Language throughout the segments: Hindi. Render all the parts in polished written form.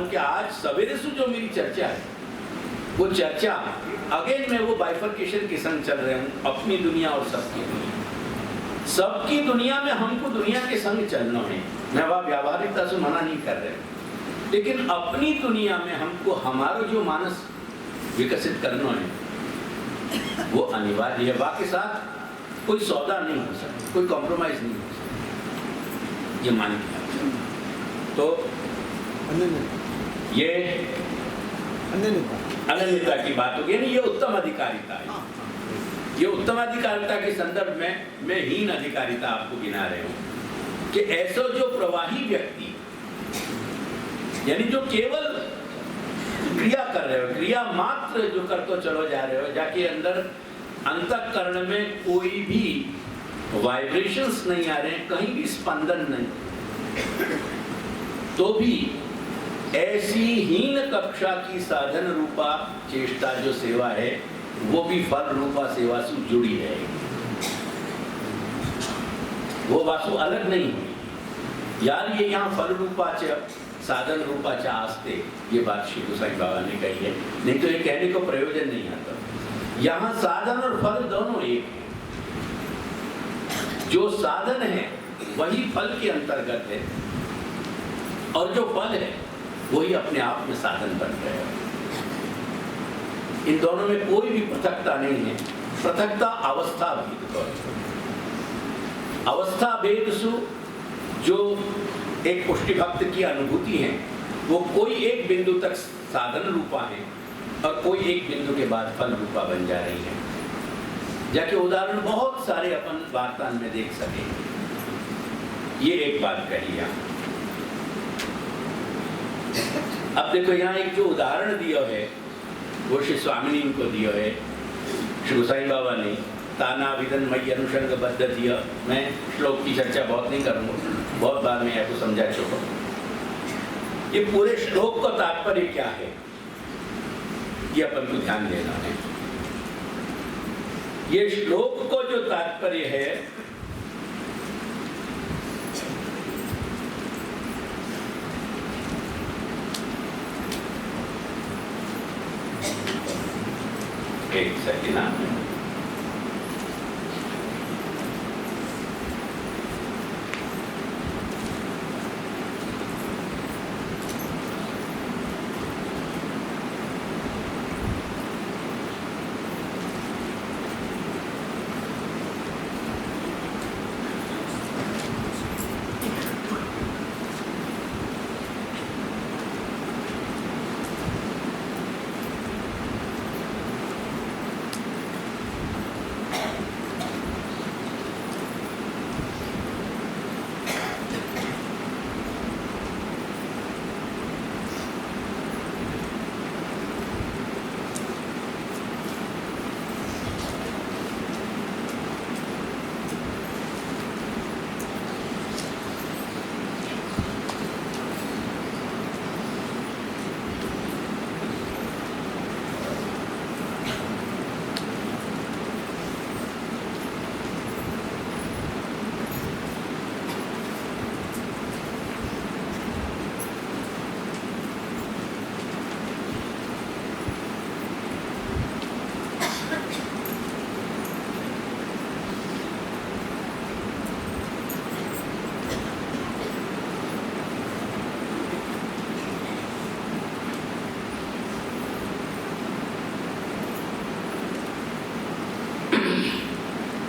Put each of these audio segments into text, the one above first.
हूँ कि आज सवेरे से जो मेरी चर्चा है वो चर्चा अगेन मैं वो बाइफर्केशन के संग चल रहा हूँ, अपनी दुनिया और सबकी दुनिया। सबकी दुनिया में हमको दुनिया के संग चलना है, मैं वह व्यावहारिकता से मना नहीं कर रहे, लेकिन अपनी दुनिया में हमको हमारा जो मानस विकसित करना है वो अनिवार्य है। बाकी साथ कोई सौदा नहीं हो सकता, कोई कॉम्प्रोमाइज नहीं हो सकता, ये मान के तो ये अनन्यता की बात होगी। ये उत्तम अधिकारिता है। ये उत्तम अधिकारिता के संदर्भ में मैं हीन अधिकारिता आपको गिना रहे हूं कि ऐसा जो प्रवाही व्यक्ति यानी जो केवल क्रिया कर रहे हो, क्रिया मात्र जो कर तो चलो जा रहे हो, जाके अंदर अंतःकरण में कोई भी वाइब्रेशंस नहीं आ रहे हैं, कहीं भी स्पंदन नहीं, तो भी ऐसी हीन कक्षा की साधन रूपा चेष्टा जो सेवा है वो भी फल रूपा सेवा से जुड़ी रहेगी। वो वासु अलग नहीं हुई यार, ये यहाँ फल रूपा साधन रूपा च आस्ते, ये बात श्री गोसाई बाबा ने कही है, नहीं तो ये कहने को प्रयोजन नहीं आता। यहाँ साधन और फल दोनों एक है। जो साधन है वही फल के अंतर्गत है और जो फल है वही अपने आप में साधन बन रहे हैं। इन दोनों में कोई भी पृथकता नहीं है। पृथकता अवस्था भेद को, अवस्था भेद सु जो एक पुष्टि भक्त की अनुभूति है वो कोई एक बिंदु तक साधन रूपा है और कोई एक बिंदु के बाद फल रूपा बन जा रही है। जाके उदाहरण बहुत सारे अपन वार्तान में देख सके। ये एक बात कही है। अब देखो यहाँ एक जो उदाहरण दिया है वो श्री स्वामिनी को दिया है, श्री गोसाई बाबा ने ताना विदन मई अनुसंग बद्ध दिया। मैं श्लोक की चर्चा बहुत नहीं करूँगा, बहुत बार मैं आपको समझा चुका। ये पूरे श्लोक का तात्पर्य क्या है ये अपन को ध्यान देना है। ये श्लोक को जो तात्पर्य है एक सेकंड,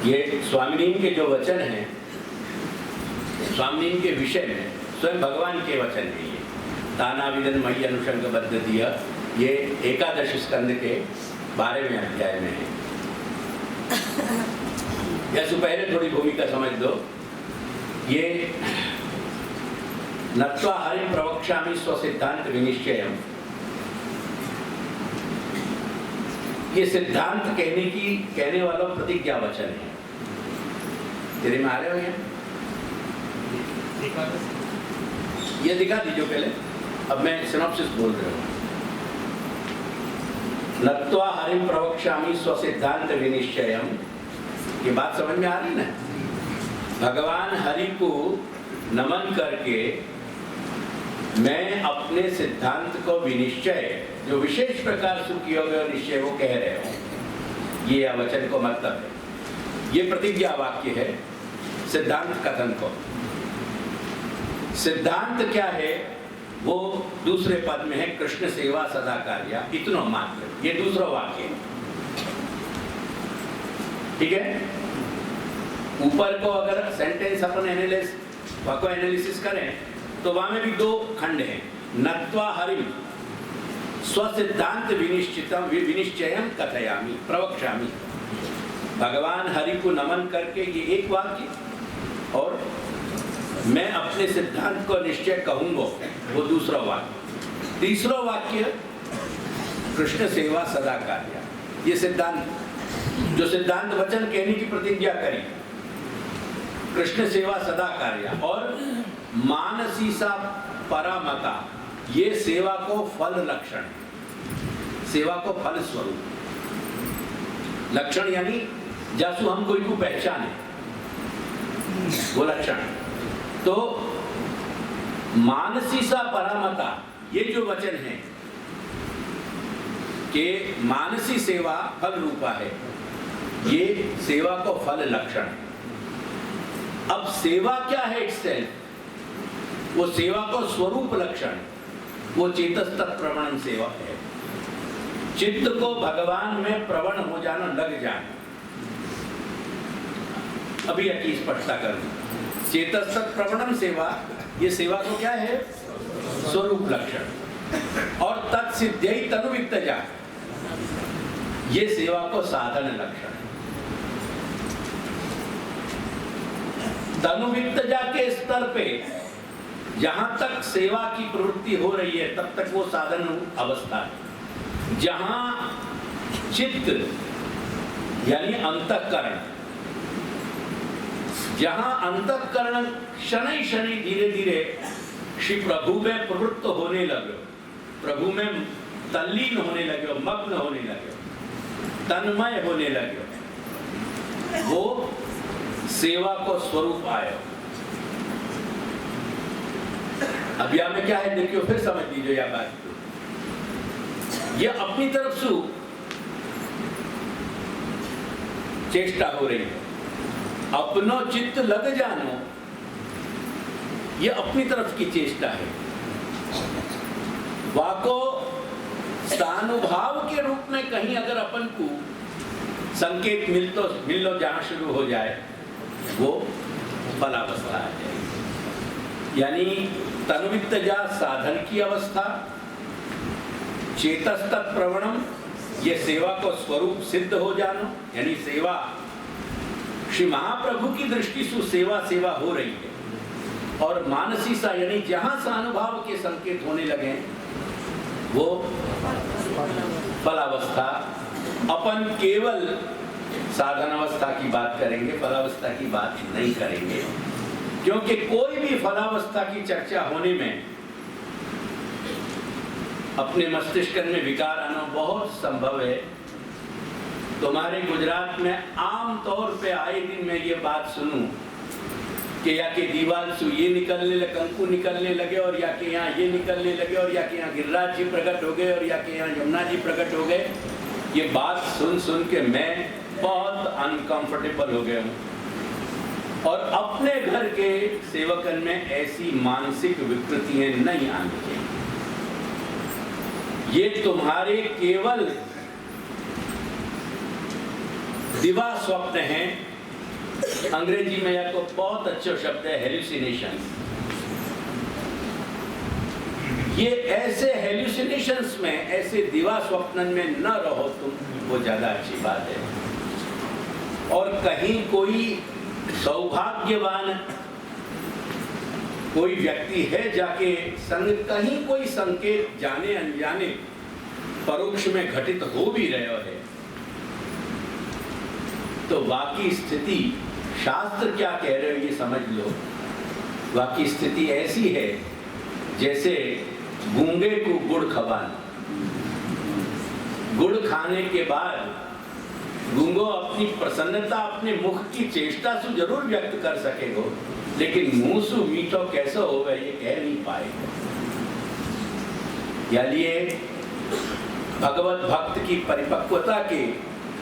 ये स्वामिनी के जो वचन हैं, स्वामिनी के विषय में स्वयं भगवान के वचन है। ये ताना विदन मई अनुसंग बद्ध दिया, ये एकादश स्कंद के 12वें अध्याय में है। या पहले थोड़ी भूमिका समझ दो। ये नत्वा हरिं प्रवक्ष्यामि स्वसिद्धांत विनिश्चयम्, ये सिद्धांत कहने वालों प्रतिज्ञा वचन है। तेरे में आ रहे हो ये दिखा दीजिए पहले, अब मैं सिनॉप्सिस बोल रहा हूँ। नत्वा हरिं प्रवक्ष्यामि स्वसिद्धांत विनिश्चयम्, ये बात समझ में आ रही ना। भगवान हरि को नमन करके मैं अपने सिद्धांत को विनिश्चय, जो विशेष प्रकार से किए हुए निश्चय वो कह रहे हो, ये वचन को मतलब है। ये प्रतिज्ञा वाक्य है सिद्धांत कथन को। सिद्धांत क्या है वो दूसरे पद में है, कृष्ण सेवा सदा कार्य इतनो मात्र। ये दूसरा वाक्य है, ठीक है। ऊपर को अगर सेंटेंस अपन एनालिसिस करें तो वहां में भी दो खंड हैं। नत्वा हरिम स्वसिद्धांत विनिश्चयम कथयामि प्रवक्ष्यामि। भगवान हरि को नमन करके ये एक वाक्य, और मैं अपने सिद्धांत को निश्चय कहूंगा वो दूसरा वाक्य। तीसरा वाक्य कृष्ण सेवा सदा कार्य। ये सिद्धांत, जो सिद्धांत वचन कहने की प्रतिज्ञा करी, कृष्ण सेवा सदा कार्य, और मानसी सा परामता, ये सेवा को फल लक्षण है। सेवा को फल स्वरूप लक्षण, यानी जासु हम कोई को पहचाने वो लक्षण। तो मानसी सा परामता, ये जो वचन है कि मानसी सेवा फल रूपा है, ये सेवा को फल लक्षण है। अब सेवा क्या है इटसेल्फ, वो सेवा को स्वरूप लक्षण, वो चेतस्तत् प्रवणम सेवा है। चित्त को भगवान में प्रवण हो जाना, लग जाना। अभी की स्पष्टता करूं, चेतस्तत् प्रवणम सेवा, ये सेवा को क्या है, स्वरूप लक्षण। और तत्सिद्ध्यै तनुवित्तजा, ये सेवा को साधन लक्षण। तनुवित्तजा के स्तर पे जहां तक सेवा की प्रवृत्ति हो रही है तब तक वो साधन अवस्था है। जहां चित्त यानी अंतःकरण, जहां अंतःकरण शनै शनै धीरे धीरे श्री प्रभु में प्रवृत्त होने लगे, प्रभु में तल्लीन होने लगे, मग्न होने लगे, तन्मय होने लगे, वो सेवा को स्वरूप आयो। अब यहां में क्या है देखियो, फिर समझ लीजिए यह बात। ये अपनी तरफ से चेष्टा हो रही है, अपनो चित्त लग जानो, ये अपनी तरफ की चेष्टा है। वाको स्थानुभाव के रूप में कहीं अगर अपन को संकेत मिल लो जहां शुरू हो जाए, वो फलावस्था है। यानी तनुवित्तजा साधन की अवस्था, चेतस्तत् प्रवणम, ये सेवा को स्वरूप सिद्ध हो जाना, यानी सेवा श्री महाप्रभु की दृष्टि से सेवा सेवा हो रही है। और मानसी सा, यानी जहां सानुभाव के संकेत होने लगे वो फलावस्था। अपन केवल साधन अवस्था की बात करेंगे, फलावस्था की बात नहीं करेंगे, क्योंकि कोई भी फलावस्था की चर्चा होने में अपने मस्तिष्क में विकार आना बहुत संभव है। तुम्हारे गुजरात में आम तौर पे आए दिन मैं ये बात सुनूं कि या के दीवार से ये निकलने लगे, कंकु निकलने लगे, और या के यहाँ ये निकलने लगे, और या के यहाँ गिरिराज जी प्रकट हो गए, और या के यहाँ यमुना जी प्रकट हो गए। ये बात सुन सुन के मैं बहुत अनकंफर्टेबल हो गया हूँ। और अपने घर के सेवकन में ऐसी मानसिक विकृतियां नहीं आनी चाहिए। ये तुम्हारे केवल दिवा स्वप्न हैं। अंग्रेजी में यह को बहुत अच्छा शब्द है हेल्यूसिनेशन। ये ऐसे हेल्यूसिनेशंस में, ऐसे दिवा स्वप्न में न रहो तुम, वो ज्यादा अच्छी बात है। और कहीं कोई सौभाग्यवान कोई व्यक्ति है जाके संग कहीं कोई संकेत जाने अनजाने परोक्ष में घटित हो भी रहे है, तो बाकी स्थिति शास्त्र क्या कह रहे हो ये समझ लो। बाकी स्थिति ऐसी है जैसे गूंगे को गुड़ खवाना। गुड़ खाने के बाद गूंगो अपनी प्रसन्नता अपने मुख की चेष्टा से जरूर व्यक्त कर सकेगो, लेकिन मुंह से मीठो कैसा होगा ये कह नहीं पाएगा। यानी भगवत भक्त की परिपक्वता के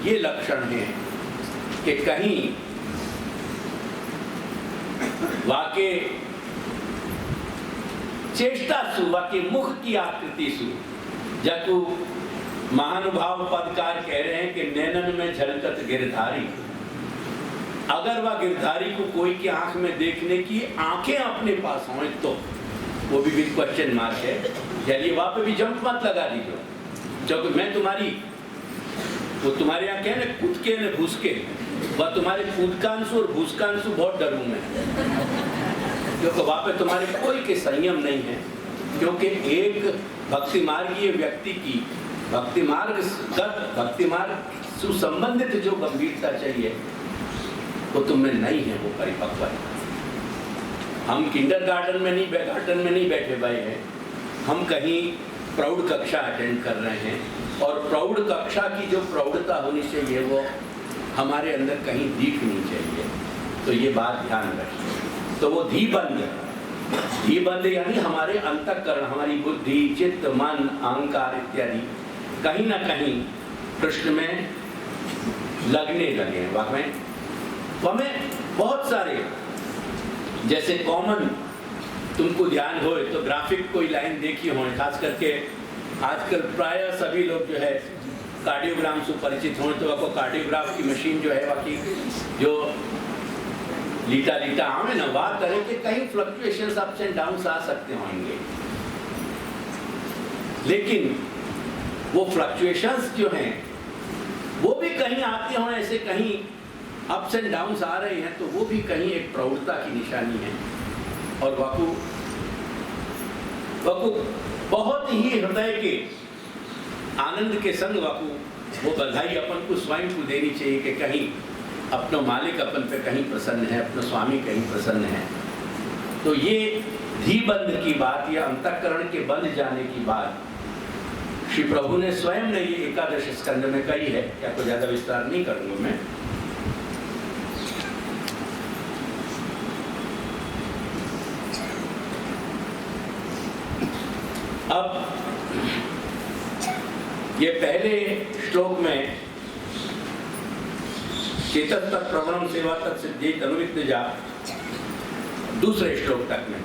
ये लक्षण हैं कि कहीं वाके चेष्टा सु वाके मुख की आकृति सु जकु महानुभाव पदकार कह रहे हैं कि नैनन में झलकत गिरधारी। अगर वह गिरधारी को कोई की आंख में देखने की आंखें अपने पास हों तो वो भी क्वेश्चन मार्क है। यानी वहां पे भी जंप मत लगा दीजिए, क्योंकि मैं तुम्हारी वो तुम्हारे यहाँ क्या ना कूद के न भूस के, वह तुम्हारे कूदकांशु और भूसकांशु बहुत डरू मैं, क्योंकि वहां पे तुम्हारे कोई के संयम नहीं है। क्योंकि एक भक्ति मार्गीय व्यक्ति की भक्ति मार्ग सुसंबंधित जो गंभीरता चाहिए वो तुम्हें नहीं है, वो परिपक्व है। हम किंडरगार्टन में नहीं बैठे भाई हैं, हम कहीं प्रौढ़ कक्षा अटेंड कर रहे हैं और प्रौढ़ कक्षा की जो प्रौढ़ता होनी चाहिए वो हमारे अंदर कहीं दिखनी चाहिए। तो ये बात ध्यान रखिए। तो वो धीबंध यानी हमारे अंतःकरण, हमारी बुद्धि, चित्त, मन, अहंकार इत्यादि कहीं ना कहीं कृष्ण में लगने लगे हैं। हमें बहुत सारे जैसे कॉमन तुमको ध्यान हो तो ग्राफिक कोई लाइन देखी हो, खास करके आजकल प्राय सभी लोग जो है कार्डियोग्राम से परिचित हों तो आपको कार्डियोग्राफ की मशीन जो है बाकी जो लीटा आम है ना, वह तरह के कहीं फ्लक्चुएशंस अप्स एंड डाउन्स आ सकते होंगे, लेकिन वो फ्लक्चुएशंस जो हैं वो भी कहीं आते हों, ऐसे कहीं अप्स एंड डाउन्स आ रहे हैं तो वो भी कहीं एक प्रौढ़ता की निशानी है। और वाकु बहुत ही हृदय के आनंद के संग वाकु वो बधाई अपन को स्वयं को देनी चाहिए कि कहीं अपना मालिक अपन पे कहीं प्रसन्न है, अपना स्वामी कहीं प्रसन्न है। तो ये धीबंध की बात या अंतःकरण के बंध जाने की बात श्री प्रभु ने स्वयं ने ये 11 स्कंद में कही है। क्या कोई ज्यादा विस्तार नहीं करूंगा मैं। अब ये पहले श्लोक में चेतन तक प्रवणम सेवा तक सिद्धि तनुविद्या, दूसरे श्लोक तक में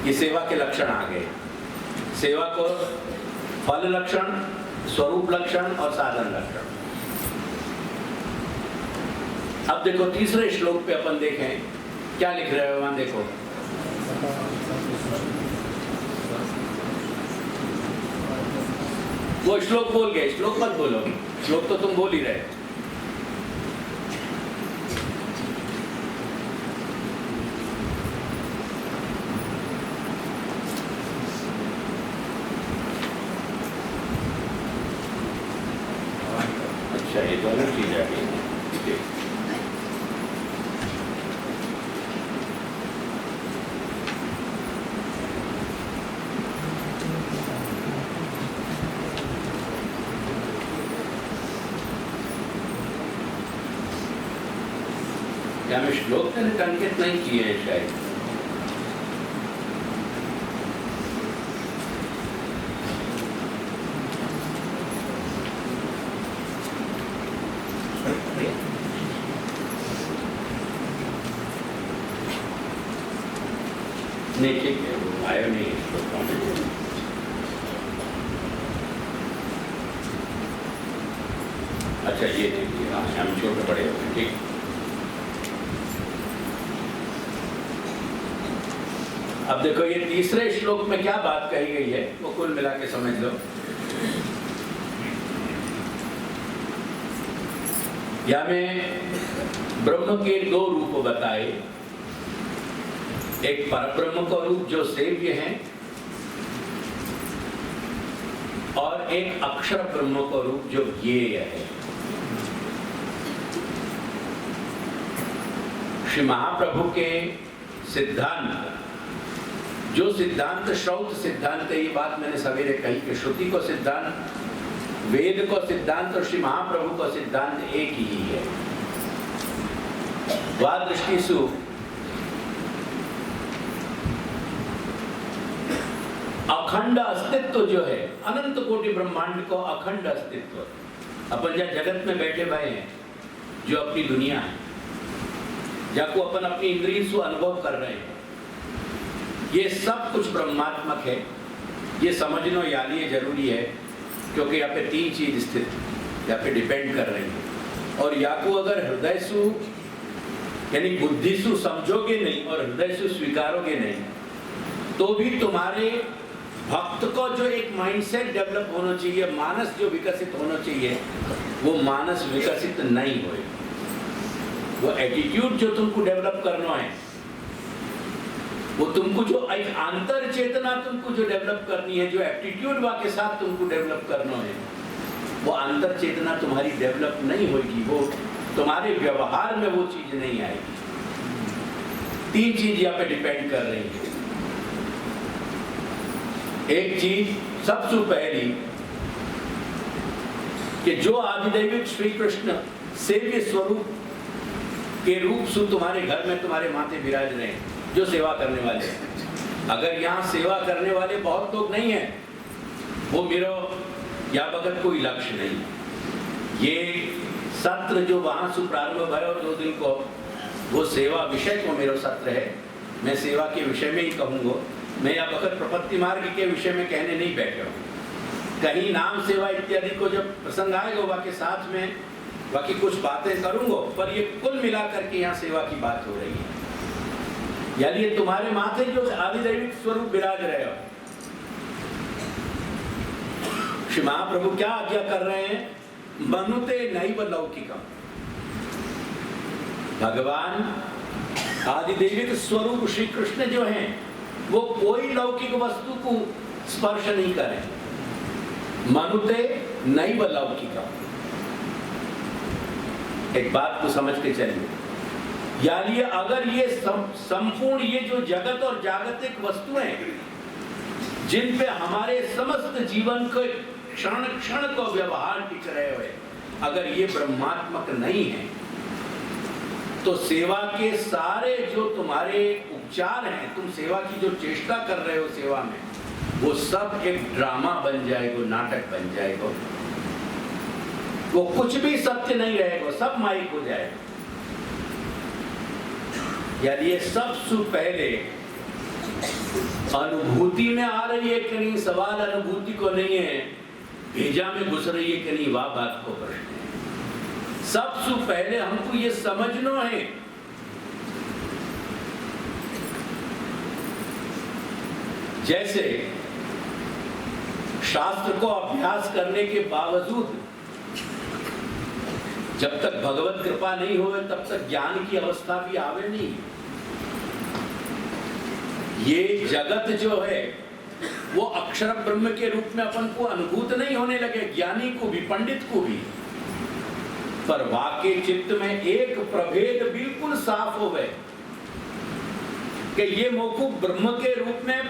ये सेवा के लक्षण आ गए। सेवा को फल लक्षण, स्वरूप लक्षण और साधन लक्षण। अब देखो तीसरे श्लोक पे अपन देखें क्या लिख रहे हो वहां, देखो वो श्लोक बोल गए, श्लोक मत बोलो, श्लोक तो तुम बोल ही रहे। अच्छा ये दोनों चीज आ गई। क्या मैं श्लोक से संकेत नहीं किए हैं शायद? नहीं ठीक है, वो आया नहीं है श्लोक में। अच्छा ये देखिए, हम छोटे बड़े होते हैं, ठीक। अब देखो ये तीसरे श्लोक में क्या बात कही गई है वो कुल मिला के समझ लो। या में ब्रह्म के दो रूप बताए, एक परब्रह्म का रूप जो सेव्य है और एक अक्षर ब्रह्म का रूप जो ज्ञेय है। श्री महाप्रभु के सिद्धांत, जो सिद्धांत श्रौत सिद्धांत है, ये बात मैंने सवेरे कही कि श्रुति को सिद्धांत, वेद को सिद्धांत और श्री महाप्रभु का सिद्धांत एक ही है। द्वादृष्टिसु अखंड अस्तित्व जो है, अनंत कोटि ब्रह्मांड को अखंड अस्तित्व, अपन जहाँ जगत में बैठे भाई हैं, जो अपनी दुनिया है, जाको अपन अपनी इंद्रिय से अनुभव कर रहे हैं, ये सब कुछ ब्रह्मात्मक है। ये समझना यानी ये जरूरी है, क्योंकि यहाँ पे तीन चीज स्थित यहाँ पे डिपेंड कर रही है। और या को अगर हृदय सु यानी बुद्धि सु समझोगे नहीं और हृदय से स्वीकारोगे नहीं, तो भी तुम्हारे भक्त को जो एक माइंडसेट डेवलप होना चाहिए, मानस जो विकसित होना चाहिए, वो मानस विकसित नहीं होए। वो एटीट्यूड जो तुमको डेवलप करना है, वो तुमको जो एक आंतर चेतना तुमको जो डेवलप करनी है, जो एप्टीट्यूड वा के साथ तुमको डेवलप करना है, वो आंतर चेतना तुम्हारी डेवलप नहीं होगी, वो तुम्हारे व्यवहार में वो चीज नहीं आएगी। तीन चीज यहाँ पे डिपेंड कर रही है। एक चीज सबसे पहली कि जो आदिदैविक श्री कृष्ण सेव्य स्वरूप के रूप से तुम्हारे घर में तुम्हारे माथे विराज रहे हैं, जो सेवा करने वाले हैं। अगर यहाँ सेवा करने वाले बहुत लोग नहीं हैं, वो मेरा या बगत कोई लक्ष्य नहीं। ये सत्र जो वहाँ से प्रारंभ भयो 2 दिन को, वो सेवा विषय को मेरा सत्र है। मैं सेवा के विषय में ही कहूँगा, मैं या बगत प्रपत्ति मार्ग के विषय में कहने नहीं बैठा हूँ। कहीं नाम सेवा इत्यादि को जब प्रसंग आएगा बाकी साथ में बाकी कुछ बातें करूँगा, पर ये कुल मिलाकर के यहाँ सेवा की बात हो रही है। यानी ये तुम्हारे माथे जो आदिदैविक स्वरूप विराज रहे हो, श्री महाप्रभु क्या आज्ञा कर रहे हैं? मनुते नैव लौकिकम। भगवान आदिदैविक स्वरूप श्री कृष्ण जो हैं, वो कोई लौकिक वस्तु को स्पर्श नहीं करें। मनुते नैव लौकिकम। एक बात को समझ के चलिए, यानी अगर ये संपूर्ण ये जो जगत और जागतिक वस्तुएं जिन पे हमारे समस्त जीवन के क्षण क्षण को व्यवहार टिक रहे हुए, अगर ये ब्रह्मात्मक नहीं है, तो सेवा के सारे जो तुम्हारे उपचार हैं, तुम सेवा की जो चेष्टा कर रहे हो सेवा में, वो सब एक ड्रामा बन जाएगा, नाटक बन जाएगा। वो कुछ भी सत्य नहीं रहेगा, सब माइक हो जाएगा। यानी ये सबसे पहले अनुभूति में आ रही है कि नहीं, सवाल अनुभूति को नहीं है, भेजा में घुस रही है कि नहीं, वाह बात को प्रश्न है। सबसे पहले हमको ये समझना है जैसे शास्त्र को अभ्यास करने के बावजूद जब तक भगवत कृपा नहीं होवे तब तक ज्ञान की अवस्था भी आवे नहीं। ये जगत जो है वो अक्षर ब्रह्म के रूप में अपन को अनुभूत नहीं होने लगे, ज्ञानी को भी पंडित को भी, पर वाक्य चित्त में एक प्रभेद बिल्कुल साफ हो गए कि ये मोकू ब्रह्म के रूप में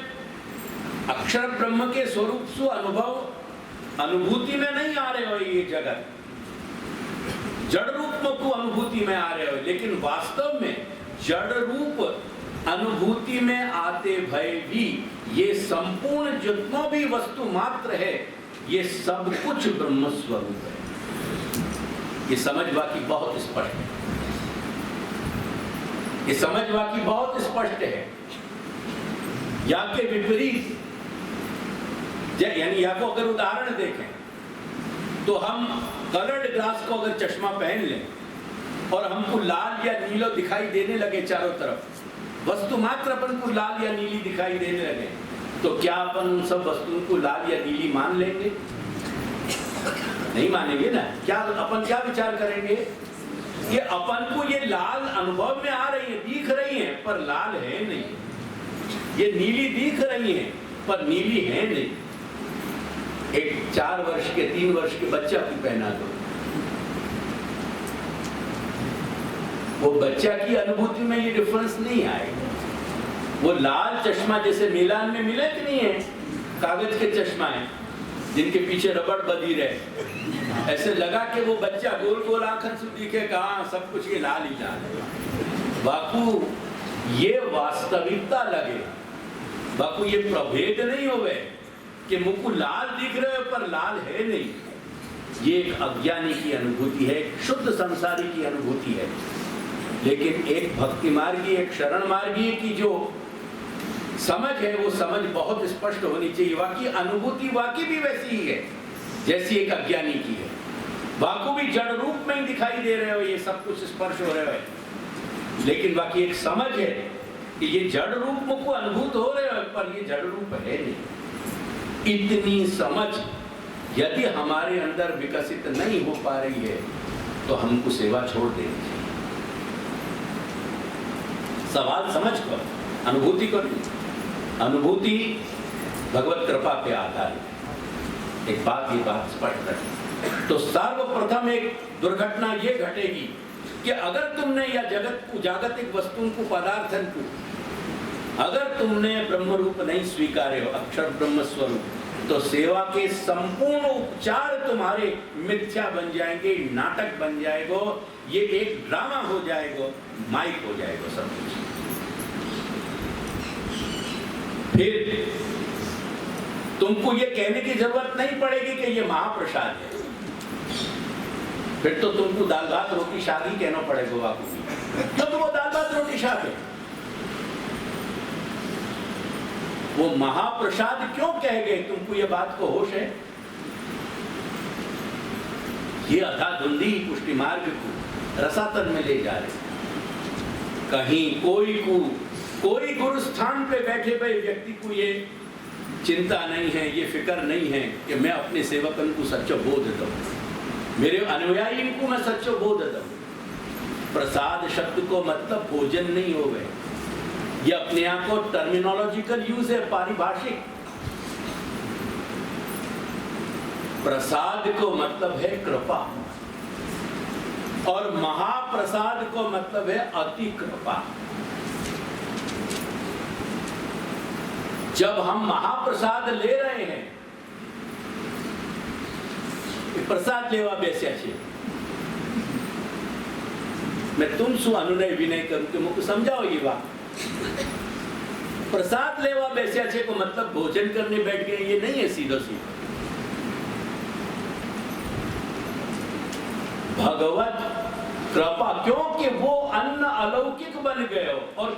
अक्षर ब्रह्म के स्वरूप से अनुभूति में नहीं आ रहे हो। ये जगत जड़ रूप को अनुभूति में आ रहे हो, लेकिन वास्तव में जड़ रूप अनुभूति में आते भय भी ये संपूर्ण जितना भी वस्तु मात्र है, ये सब कुछ ब्रह्म स्वरूप है। ये समझ बाकी बहुत स्पष्ट है, ये समझ बाकी बहुत स्पष्ट है। या के विपरीत, यानी या को अगर उदाहरण देखें तो हम कलर्ड ग्लास को अगर चश्मा पहन लें और हमको लाल या नीला दिखाई देने लगे, चारों तरफ वस्तु मात्र अपन को लाल या नीली दिखाई देने लगे, तो क्या अपन उन सब वस्तुओं को लाल या नीली मान लेंगे? नहीं मानेंगे ना। क्या अपन क्या विचार करेंगे कि अपन को ये लाल अनुभव में आ रही है, दिख रही है, पर लाल है नहीं। ये नीली दिख रही है पर नीली है नहीं। एक 4 वर्ष के 3 वर्ष के बच्चा को पहना दो, वो बच्चा की अनुभूति में ये डिफरेंस नहीं आएगा। वो लाल चश्मा जैसे मिलान में मिले कि नहीं है, कागज के चश्मा है जिनके पीछे रबड़ बधी रहे, ऐसे लगा के वो बच्चा गोल गोल आंखन से दिखे, कहा सब कुछ ये लाल ही लाल है। बापू ये वास्तविकता लगे बाकू ये प्रभेद नहीं होवे कि मुझको लाल दिख रहे हो पर लाल है नहीं। ये एक अज्ञानी की अनुभूति है, एक शुद्ध संसारी की अनुभूति है। लेकिन एक भक्ति मार्गी, एक शरण मार्गी की जो समझ है वो समझ बहुत स्पष्ट होनी चाहिए। वाकई अनुभूति वाकई भी वैसी ही है जैसी एक अज्ञानी की है। वाकू भी जड़ रूप में ही दिखाई दे रहे हो, ये सब कुछ स्पर्श हो रहा है, लेकिन बाकी एक समझ है कि ये जड़ रूप मुझको अनुभूत हो रहे हो पर ये जड़ रूप है नहीं। इतनी समझ यदि हमारे अंदर विकसित नहीं हो पा रही है तो हमको सेवा छोड़ देनी चाहिए। सवाल समझ को, अनुभूति को नहीं। अनुभूति भगवत कृपा पे आधारित। एक बात, ये बात स्पष्ट रखें तो सर्वप्रथम एक दुर्घटना ये घटेगी कि अगर तुमने या जगत को, जागतिक वस्तुओं को, पदार्थन को, अगर तुमने ब्रह्म रूप नहीं स्वीकारे हो, अक्षर ब्रह्म स्वरूप, तो सेवा के संपूर्ण उपचार तुम्हारे मिथ्या बन जाएंगे, नाटक बन जाएगा, ये एक ड्रामा हो जाएगा, माइक हो जाएगा सब कुछ। फिर तुमको ये कहने की जरूरत नहीं पड़ेगी कि ये महाप्रसाद है। फिर तो तुमको दाल भात रोटी शाक ही कहना पड़ेगा बापू, क्यों तो वो दाल भात रोटी शाक है। वो महाप्रसाद क्यों कह गए, तुमको ये बात को होश है? ये अधाधुंधी पुष्टि मार्ग को रसातल में ले जा रहे। कहीं कोई गुरु स्थान पे बैठे हुए व्यक्ति को ये चिंता नहीं है, ये फिक्र नहीं है कि मैं अपने सेवकन को सच्चो बोध दूं, मेरे अनुयायी को मैं सच्चो बोध दूं। प्रसाद शब्द को मतलब भोजन नहीं हो गए, ये अपने आप को टर्मिनोलॉजिकल यूज है, पारिभाषिक। प्रसाद को मतलब है कृपा और महाप्रसाद को मतलब है अति कृपा। जब हम महाप्रसाद ले रहे हैं, प्रसाद लेवा बेस्या छे, मैं तुम सु अनुनय विनय करूं कि मुझको समझाओ ये बात। प्रसाद लेवा बेस्या छे को मतलब भोजन करने बैठ गए, ये नहीं है सीधा सीधा। भगवत कृपा, क्योंकि वो अन्न अलौकिक बन गए और